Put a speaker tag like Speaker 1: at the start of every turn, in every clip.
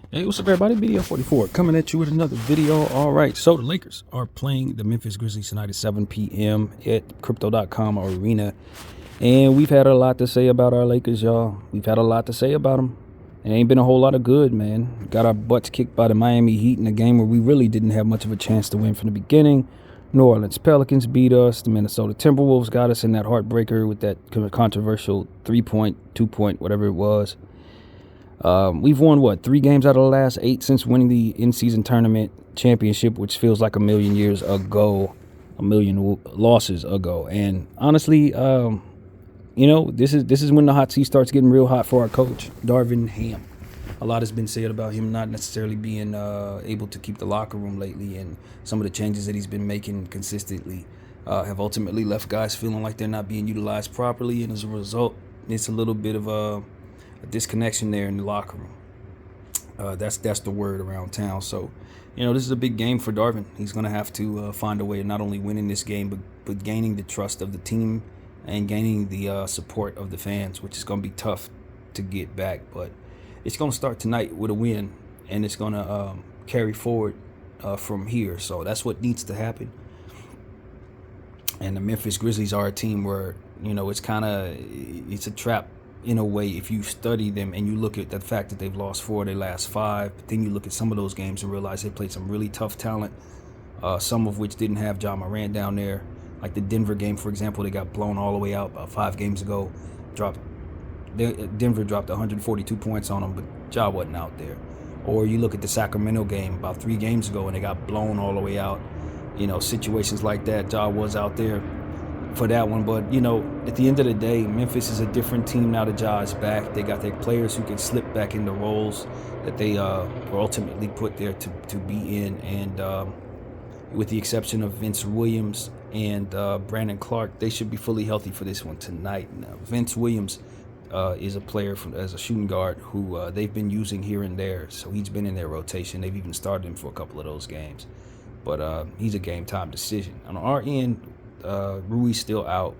Speaker 1: Hey, what's up, everybody? BDL44 coming at you with another video. All right, so the Lakers are playing the Memphis Grizzlies tonight at 7 p.m. at Crypto.com Arena. And we've had a lot to say about our Lakers, y'all. We've had a lot to say about them. It ain't been a whole lot of good, man. Got our butts kicked by the Miami Heat in a game where we really didn't have much of a chance to win from the beginning. New Orleans Pelicans beat us. The Minnesota Timberwolves got us in that heartbreaker with that controversial 3-point, 2-point, whatever it was. We've won, 3 games out of the last 8 since winning the in-season tournament championship, which feels like a million years ago, a million losses ago. And honestly, this is when the hot seat starts getting real hot for our coach, Darvin Ham. A lot has been said about him not necessarily being able to keep the locker room lately, and some of the changes that he's been making consistently have ultimately left guys feeling like they're not being utilized properly, and as a result, it's a little bit of a disconnection there in the locker room. That's the word around town. So, this is a big game for Darvin. He's going to have to find a way of not only winning this game, but gaining the trust of the team and gaining the support of the fans, which is going to be tough to get back. But it's going to start tonight with a win, and it's going to carry forward from here. So that's what needs to happen. And the Memphis Grizzlies are a team where, it's a trap in a way if you study them and you look at the fact that they've lost 4 of their last 5. But then you look at some of those games and realize they played some really tough talent, some of which didn't have Ja Morant down there. Like the Denver game, for example, they got blown all the way out about 5 games ago. Denver dropped 142 points on them, but Ja wasn't out there. Or you look at the Sacramento game about 3 games ago and they got blown all the way out. Situations like that, Ja was out there for that one. But at the end of the day, Memphis is a different team now that Ja is back. They got their players who can slip back into roles that they were ultimately put there to be in. And with the exception of Vince Williams and Brandon Clark, they should be fully healthy for this one tonight. Now, Vince Williams is a player as a shooting guard who they've been using here and there. So he's been in their rotation. They've even started him for a couple of those games. But he's a game time decision. On our end, Rui's still out.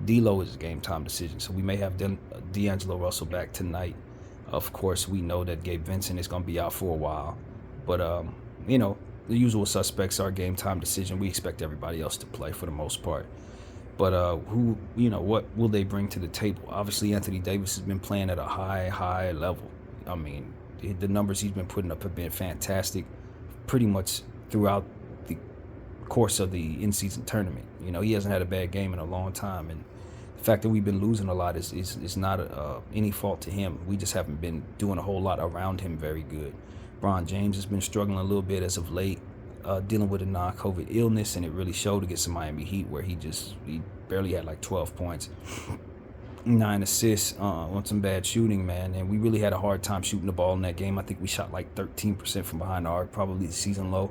Speaker 1: D'Lo is a game time decision, so we may have D'Angelo Russell back tonight. Of course, we know that Gabe Vincent is going to be out for a while, but the usual suspects are game time decision. We expect everybody else to play for the most part, but what will they bring to the table? Obviously, Anthony Davis has been playing at a high level. I mean, the numbers he's been putting up have been fantastic, pretty much throughout the course of the in-season tournament. He hasn't had a bad game in a long time, and the fact that we've been losing a lot is not any fault to him. We just haven't been doing a whole lot around him very good. LeBron James has been struggling a little bit as of late, dealing with a non-COVID illness, and it really showed against the Miami Heat, where he barely had like 12 points, 9 assists on some bad shooting, man. And we really had a hard time shooting the ball in that game. I think we shot like 13% from behind the arc, probably the season low,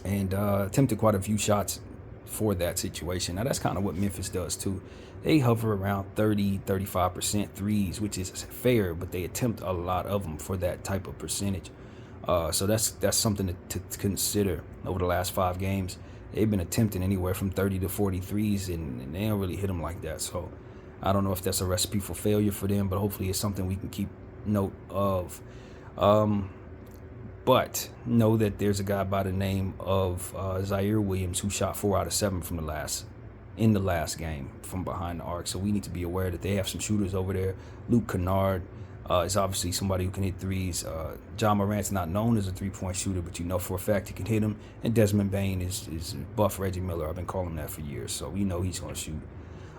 Speaker 1: and attempted quite a few shots for that situation. Now, that's kind of what Memphis does too. They hover around 30-35% threes, which is fair, but they attempt a lot of them for that type of percentage. So that's something to consider. Over the last 5 games, they've been attempting anywhere from 30 to 40 threes, and they don't really hit them like that. So I don't know if that's a recipe for failure for them, but hopefully it's something we can keep note of. But know that there's a guy by the name of Zaire Williams who shot 4 out of 7 in the last game from behind the arc. So we need to be aware that they have some shooters over there. Luke Kennard is obviously somebody who can hit threes. Ja Morant's not known as a 3-point shooter, but for a fact he can hit them. And Desmond Bane is buff Reggie Miller. I've been calling him that for years, so we know he's going to shoot.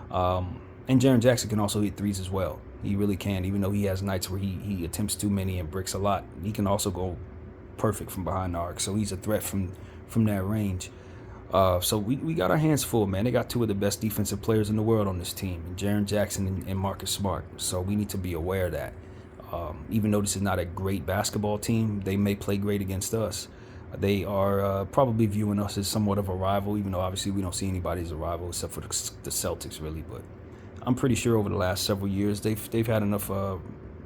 Speaker 1: And Jaren Jackson can also hit threes as well. He really can, even though he has nights where he attempts too many and bricks a lot. He can also go perfect from behind the arc, so he's a threat from that range. So we got our hands full, man. They got 2 of the best defensive players in the world on this team, Jaren Jackson and Marcus Smart. So we need to be aware of that. Even though this is not a great basketball team, they may play great against us. They are probably viewing us as somewhat of a rival, even though obviously we don't see anybody as a rival except for the Celtics, really. But I'm pretty sure over the last several years they've had enough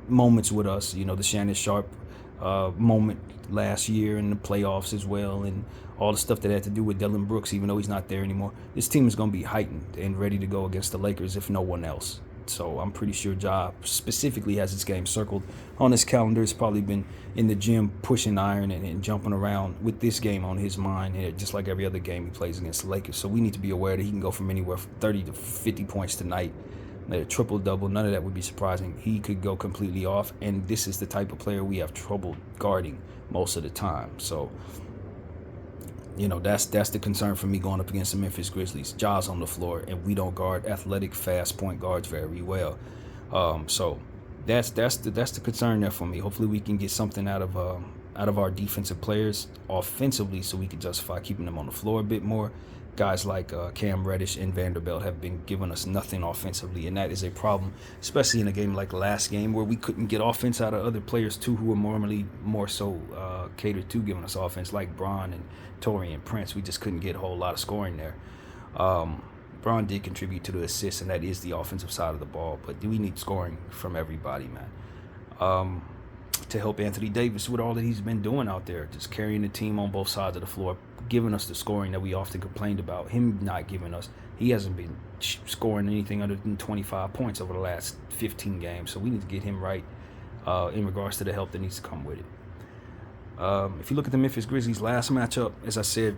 Speaker 1: moments with us. The Shannon Sharp moment last year in the playoffs as well, and all the stuff that had to do with Dylan Brooks, even though he's not there anymore. This team is going to be heightened and ready to go against the Lakers, if no one else. So I'm pretty sure Ja specifically has his game circled on his calendar. He's probably been in the gym pushing iron and jumping around with this game on his mind, and just like every other game he plays against the Lakers. So we need to be aware that he can go from anywhere from 30 to 50 points tonight. A triple-double, none of that would be surprising. He could go completely off, and this is the type of player we have trouble guarding most of the time. So, that's the concern for me going up against the Memphis Grizzlies. Ja's on the floor, and we don't guard athletic, fast point guards very well. So that's the concern there for me. Hopefully, we can get something out of our defensive players offensively, so we can justify keeping them on the floor a bit more. Guys like Cam Reddish and Vanderbilt have been giving us nothing offensively, and that is a problem, especially in a game like last game where we couldn't get offense out of other players too, who were normally more so catered to giving us offense, like Bron and Torian Prince. We just couldn't get a whole lot of scoring there. Bron did contribute to the assists, and that is the offensive side of the ball, but we need scoring from everybody, man. To help Anthony Davis with all that he's been doing out there, just carrying the team on both sides of the floor, giving us the scoring that we often complained about him not giving us. He hasn't been scoring anything other than 25 points over the last 15 games, so we need to get him right in regards to the help that needs to come with it. If you look at the Memphis Grizzlies' last matchup, as I said,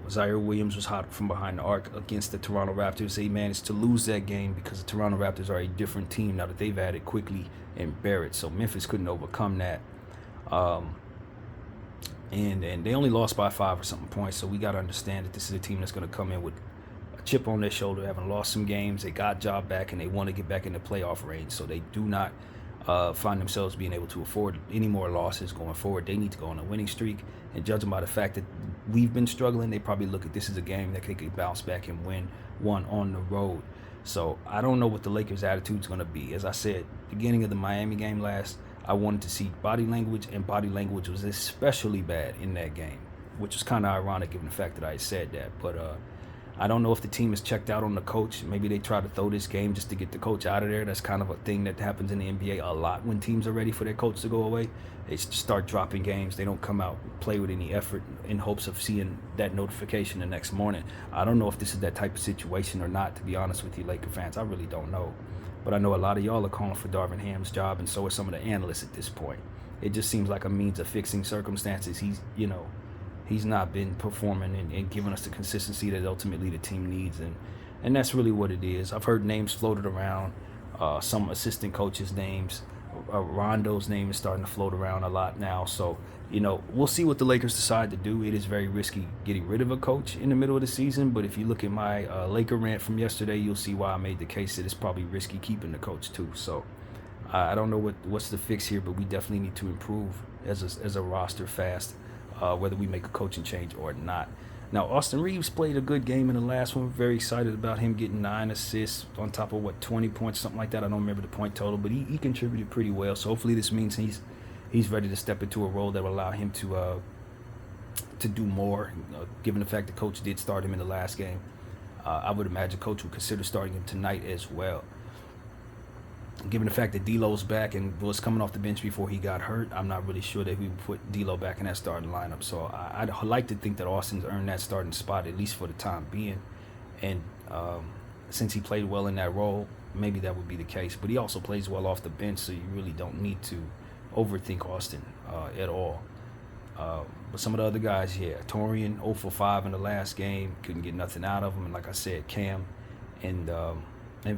Speaker 1: Zaire Williams was hot from behind the arc against the Toronto Raptors. They managed to lose that game because the Toronto Raptors are a different team now that they've added Quickly and Barrett. So Memphis couldn't overcome that. And they only lost by 5 or something points. So we got to understand that this is a team that's going to come in with a chip on their shoulder, having lost some games. They got Ja back, and they want to get back in the playoff range. So they do not find themselves being able to afford any more losses going forward. They need to go on a winning streak, and judging by the fact that we've been struggling, they probably look at this as a game that they could bounce back and win one on the road. So I don't know what the Lakers' attitude is going to be. As I said, beginning of the Miami game I wanted to see body language, and body language was especially bad in that game, which was kind of ironic given the fact that I had said that. But I don't know if the team is checked out on the coach. Maybe they try to throw this game just to get the coach out of there. That's kind of a thing that happens in the NBA a lot when teams are ready for their coach to go away. They start dropping games. They don't come out and play with any effort in hopes of seeing that notification the next morning. I don't know if this is that type of situation or not, to be honest with you, Laker fans. I really don't know. But I know a lot of y'all are calling for Darvin Ham's job, and so are some of the analysts at this point. It just seems like a means of fixing circumstances. He's not been performing and giving us the consistency that ultimately the team needs, and that's really what it is. I've heard names floated around, some assistant coaches' names. Rondo's name is starting to float around a lot now, so we'll see what the Lakers decide to do. It is very risky getting rid of a coach in the middle of the season, but if you look at my Laker rant from yesterday, you'll see why I made the case that it's probably risky keeping the coach too. So I don't know what's the fix here, but we definitely need to improve as a roster fast. Whether we make a coaching change or not. Now, Austin Reeves played a good game in the last one. Very excited about him getting 9 assists on top of 20 points, something like that. I don't remember the point total, but he contributed pretty well. So hopefully this means he's ready to step into a role that will allow him to do more. Given the fact the coach did start him in the last game, I would imagine coach would consider starting him tonight as well. Given the fact that D'Lo's back and was coming off the bench before he got hurt, I'm not really sure that we would put D'Lo back in that starting lineup. So I'd like to think that Austin's earned that starting spot, at least for the time being. And since he played well in that role, maybe that would be the case. But he also plays well off the bench, so you really don't need to overthink Austin at all. But some of the other guys, Torian 0 for 5 in the last game, couldn't get nothing out of him. And like I said, Cam and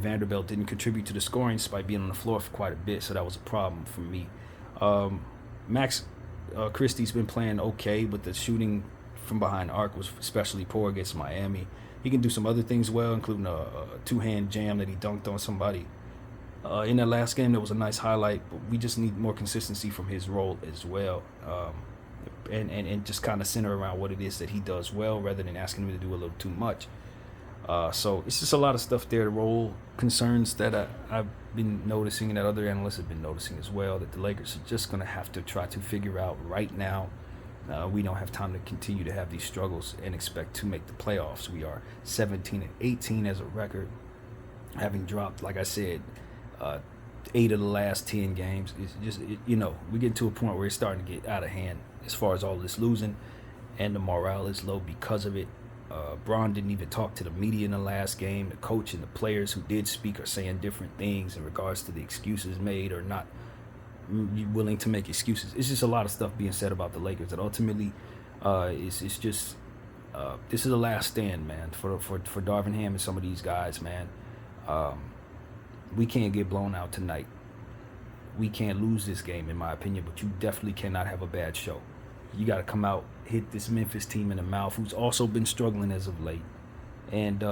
Speaker 1: Vanderbilt didn't contribute to the scoring despite being on the floor for quite a bit, so that was a problem for me. Max Christie's been playing okay, but the shooting from behind the arc was especially poor against Miami. He can do some other things well, including a two-hand jam that he dunked on somebody. In that last game, that was a nice highlight, but we just need more consistency from his role as well. And just kind of center around what it is that he does well rather than asking him to do a little too much. So it's just a lot of stuff there, role concerns that I've been noticing and that other analysts have been noticing as well, that the Lakers are just going to have to try to figure out right now. We don't have time to continue to have these struggles and expect to make the playoffs. We are 17-18 as a record, having dropped, like I said, 8 of the last 10 games. It's just, we get to a point where it's starting to get out of hand as far as all this losing, and the morale is low because of it. Braun didn't even talk to the media in the last game. The coach and the players who did speak are saying different things in regards to the excuses made or not willing to make excuses. It's just a lot of stuff being said about the Lakers that ultimately it's just this is the last stand, man, for Darvin Ham and some of these guys, man. We can't get blown out tonight. We can't lose this game, in my opinion, but you definitely cannot have a bad show. You got to come out, hit this Memphis team in the mouth, who's also been struggling as of late, and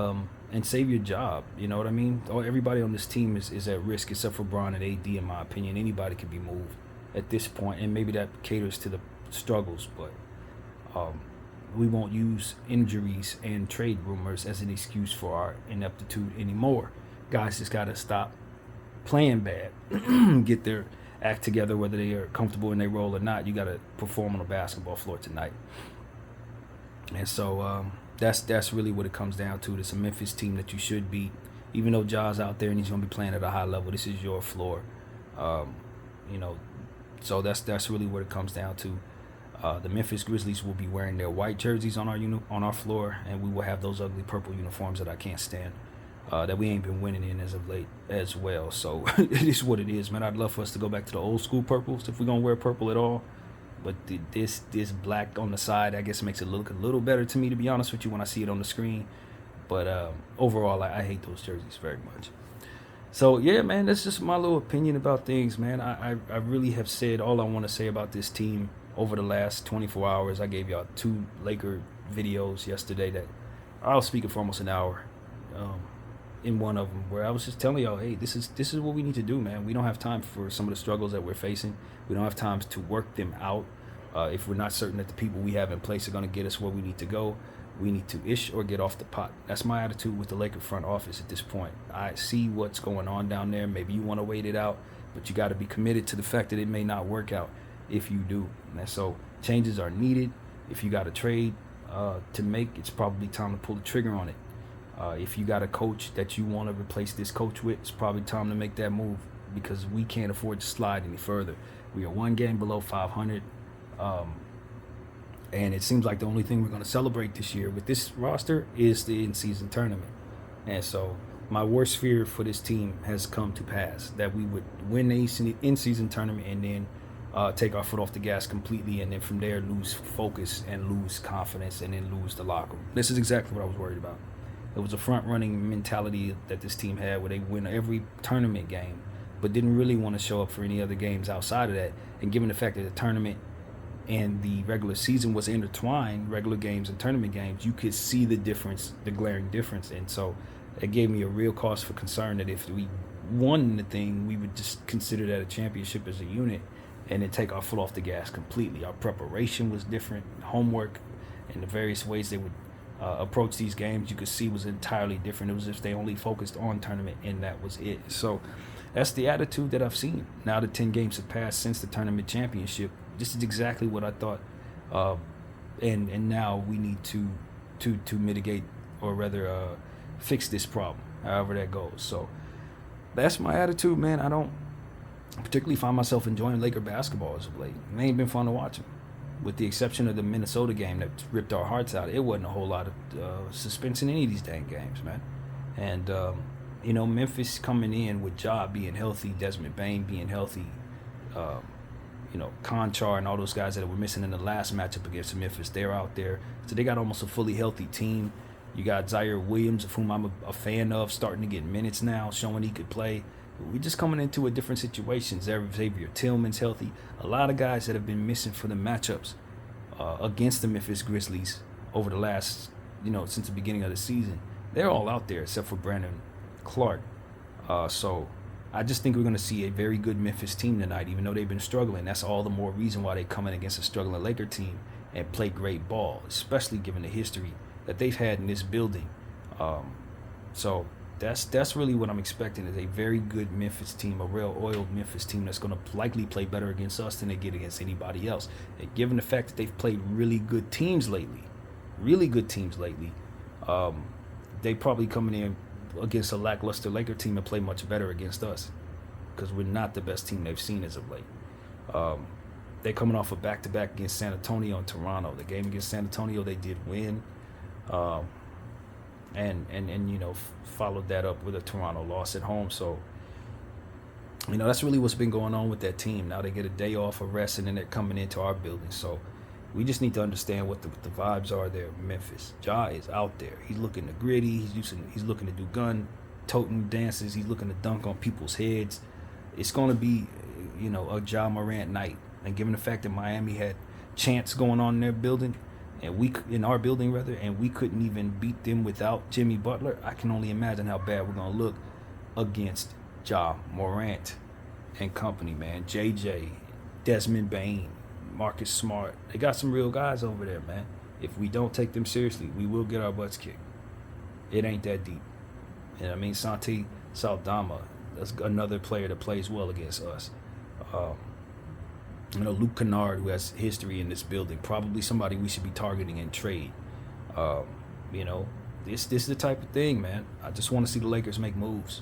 Speaker 1: save your job. You know what I mean? Everybody on this team is at risk except for Bron and AD, in my opinion. Anybody can be moved at this point, and maybe that caters to the struggles, but we won't use injuries and trade rumors as an excuse for our ineptitude anymore. Guys just got to stop playing bad, get their act together, whether they are comfortable in their role or not. You got to perform on the basketball floor tonight. And so that's really what it comes down to. It's a Memphis team that you should beat. Even though Ja's out there and he's going to be playing at a high level, this is your floor. So that's really what it comes down to. The Memphis Grizzlies will be wearing their white jerseys on our floor, and we will have those ugly purple uniforms that I can't stand. That we ain't been winning in as of late as well. So it is what it is, man. I'd love for us to go back to the old school purples if we're going to wear purple at all. But this black on the side, I guess, makes it look a little better to me, to be honest with you, when I see it on the screen. But overall, I hate those jerseys very much. So, yeah, man, that's just my little opinion about things, man. I really have said all I want to say about this team over the last 24 hours. I gave y'all 2 Laker videos yesterday that I was speaking for almost an hour. In one of them, where I was just telling y'all, hey, this is what we need to do, man. We don't have time for some of the struggles that we're facing. We don't have time to work them out. If we're not certain that the people we have in place are going to get us where we need to go, we need to ish or get off the pot. That's my attitude with the Laker front office at this point. I see what's going on down there. Maybe you want to wait it out, but you got to be committed to the fact that it may not work out if you do. And so changes are needed. If you got a trade to make, it's probably time to pull the trigger on it. If you got a coach that you want to replace this coach with, it's probably time to make that move, because we can't afford to slide any further. We are 1 game below 500, and it seems like the only thing we're going to celebrate this year with this roster is the in-season tournament. And so my worst fear for this team has come to pass, that we would win the in-season tournament and then take our foot off the gas completely, and then from there lose focus and lose confidence and then lose the locker room. This is exactly what I was worried about. It was a front-running mentality that this team had, where they win every tournament game, but didn't really want to show up for any other games outside of that. And given the fact that the tournament and the regular season was intertwined, regular games and tournament games, you could see the difference, the glaring difference. And so it gave me a real cause for concern that if we won the thing, we would just consider that a championship as a unit and then take our foot off the gas completely. Our preparation was different. Homework and the various ways they would approach these games, you could see, was entirely different. It was as if they only focused on tournament and that was it. So that's the attitude that I've seen. Now the 10 games have passed since the tournament championship. This is exactly what I thought. And now we need to mitigate, or rather fix this problem, however that goes. So that's my attitude, man. I don't particularly find myself enjoying Laker basketball as of late. It ain't been fun to watch them. With the exception of the Minnesota game that ripped our hearts out, it wasn't a whole lot of suspense in any of these dang games, man. And, Memphis coming in with Ja being healthy, Desmond Bane being healthy, Conchar and all those guys that were missing in the last matchup against Memphis, they're out there. So they got almost a fully healthy team. You got Zaire Williams, of whom I'm a fan of, starting to get minutes now, showing he could play. We're just coming into a different situation. Xavier Tillman's healthy. A lot of guys that have been missing for the matchups against the Memphis Grizzlies over the last, since the beginning of the season, they're all out there except for Brandon Clark. So I just think we're going to see a very good Memphis team tonight, even though they've been struggling. That's all the more reason why they come in against a struggling Laker team and play great ball, especially given the history that they've had in this building. So that's really what I'm expecting, is a very good Memphis team, a real oiled Memphis team that's going to likely play better against us than they get against anybody else. And given the fact that they've played really good teams lately, they probably coming in against a lackluster Laker team and play much better against us, because we're not the best team they've seen as of late. They're coming off a back-to-back against San Antonio and Toronto. The game against San Antonio they did win. um, and followed that up with a Toronto loss at home. So that's really what's been going on with that team. Now they get a day off of rest, and then they're coming into our building. So we just need to understand what the vibes are there in Memphis. Ja is out there. He's looking to gritty. He's looking to do gun toting dances. He's looking to dunk on people's heads. It's going to be, a Ja Morant night. And given the fact that Miami had chants going on in their building, and in our building rather, and we couldn't even beat them without Jimmy Butler, I can only imagine how bad we're going to look against Ja Morant and company, man. JJ, Desmond Bain, Marcus Smart. They got some real guys over there, man. If we don't take them seriously, we will get our butts kicked. It ain't that deep. And I mean, Santi Saldama, that's another player that plays well against us. Luke Kennard, who has history in this building, probably somebody we should be targeting in trade. This is the type of thing, man. I just want to see the Lakers make moves.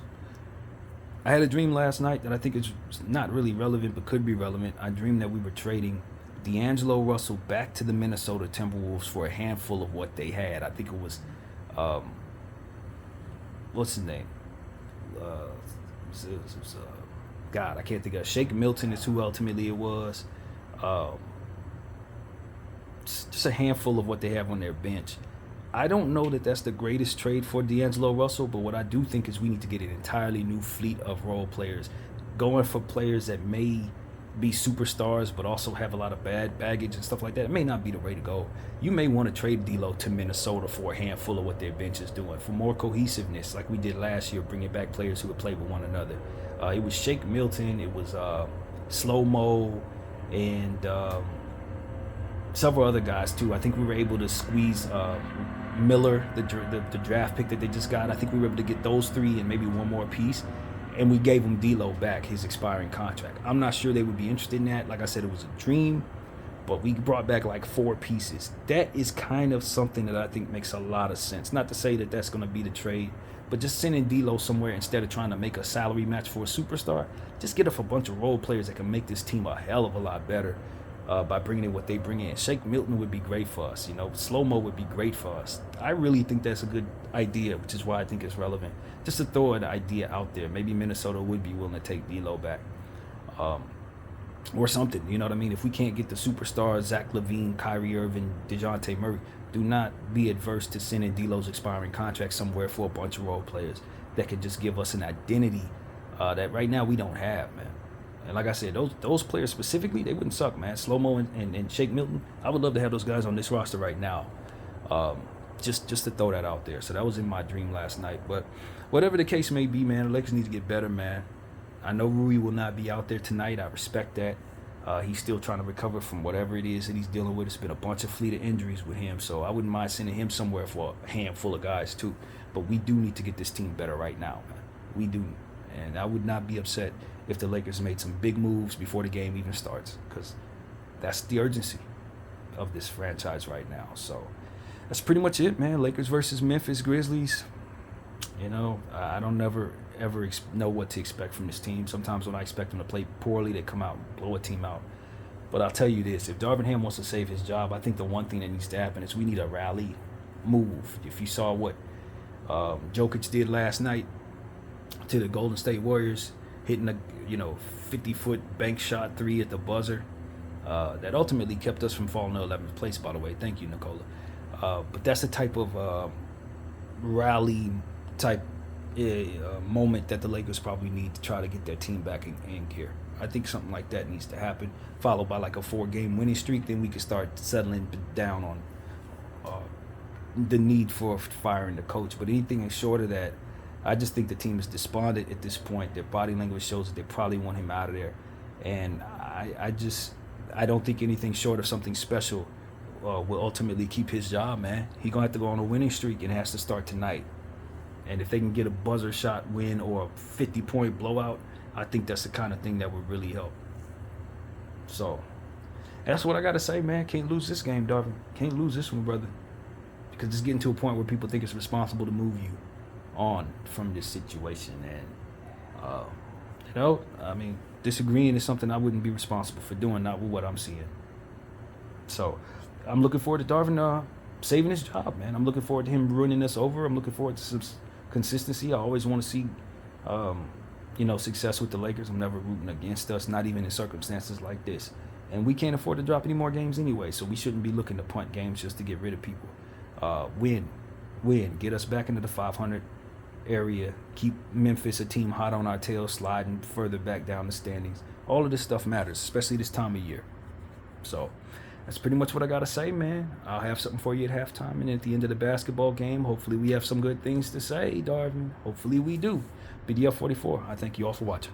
Speaker 1: I had a dream last night that I think is not really relevant, but could be relevant. I dreamed that we were trading D'Angelo Russell back to the Minnesota Timberwolves for a handful of what they had. I think it was, what's his name? God, I can't think of it. Shake Milton is who ultimately it was. Just a handful of what they have on their bench. I don't know that that's the greatest trade for D'Angelo Russell, but what I do think is we need to get an entirely new fleet of role players, going for players that may be superstars but also have a lot of bad baggage and stuff like that. It may not be the way to go. You may want to trade D'Lo to Minnesota for a handful of what their bench is doing, for more cohesiveness like we did last year, bringing back players who would play with one another. It was Shake Milton, it was Slow Mo, and several other guys too. I think we were able to squeeze Miller, the draft pick that they just got. I think we were able to get those three and maybe one more piece, and we gave him D'Lo back his expiring contract. I'm not sure they would be interested in that. Like I said, it was a dream, but we brought back like 4 pieces. That is kind of something that I think makes a lot of sense. Not to say that that's going to be the trade, but just sending D'Lo somewhere instead of trying to make a salary match for a superstar. Just get us a bunch of role players that can make this team a hell of a lot better. By bringing in what they bring in. Shake Milton would be great for us. Slow-mo would be great for us. I really think that's a good idea, which is why I think it's relevant. Just to throw an idea out there. Maybe Minnesota would be willing to take D'Lo back. Or something, you know what I mean? If we can't get the superstars, Zach LaVine, Kyrie Irving, DeJounte Murray, do not be adverse to sending D'Lo's expiring contract somewhere for a bunch of role players that could just give us an identity that right now we don't have, man. And like I said, those players specifically, they wouldn't suck, man. Slow-mo and Shake Milton, I would love to have those guys on this roster right now. Just to throw that out there. So that was in my dream last night. But whatever the case may be, man, the Lakers need to get better, man. I know Rui will not be out there tonight. I respect that. He's still trying to recover from whatever it is that he's dealing with. It's been a bunch of fleet of injuries with him. So I wouldn't mind sending him somewhere for a handful of guys too. But we do need to get this team better right now, man. We do. And I would not be upset if the Lakers made some big moves before the game even starts, because that's the urgency of this franchise right now. So that's pretty much it, man. Lakers versus Memphis Grizzlies. I don't ever know what to expect from this team. Sometimes when I expect them to play poorly, they come out and blow a team out. But I'll tell you this, if Darvin Ham wants to save his job, I think the one thing that needs to happen is we need a rally move. If you saw what Jokic did last night to the Golden State Warriors, hitting a 50-foot bank shot 3 at the buzzer, that ultimately kept us from falling to 11th place, by the way. Thank you, Nicola. But that's the type of rally type moment that the Lakers probably need to try to get their team back in gear. I think something like that needs to happen, followed by like a 4-game winning streak. Then we can start settling down on the need for firing the coach. But anything short of that, I just think the team is despondent at this point. Their body language shows that they probably want him out of there. And I don't think anything short of something special will ultimately keep his job, man. He's going to have to go on a winning streak, and it has to start tonight. And if they can get a buzzer shot win or a 50-point blowout, I think that's the kind of thing that would really help. So that's what I got to say, man. Can't lose this game, Darvin. Can't lose this one, brother. Because it's getting to a point where people think it's responsible to move you on from this situation. And disagreeing is something I wouldn't be responsible for doing, not with what I'm seeing. So I'm looking forward to Darvin saving his job, man. I'm looking forward to him running us over. I'm looking forward to some consistency. I always want to see, success with the Lakers. I'm never rooting against us, not even in circumstances like this. And we can't afford to drop any more games anyway, so we shouldn't be looking to punt games just to get rid of people. Win, get us back into the 500 area, keep Memphis a team hot on our tail, sliding further back down the standings. All of this stuff matters, especially this time of year. So that's pretty much what I got to say, man. I'll have something for you at halftime and at the end of the basketball game. Hopefully we have some good things to say, Darvin. Hopefully we do. BDF 44, I thank you all for watching.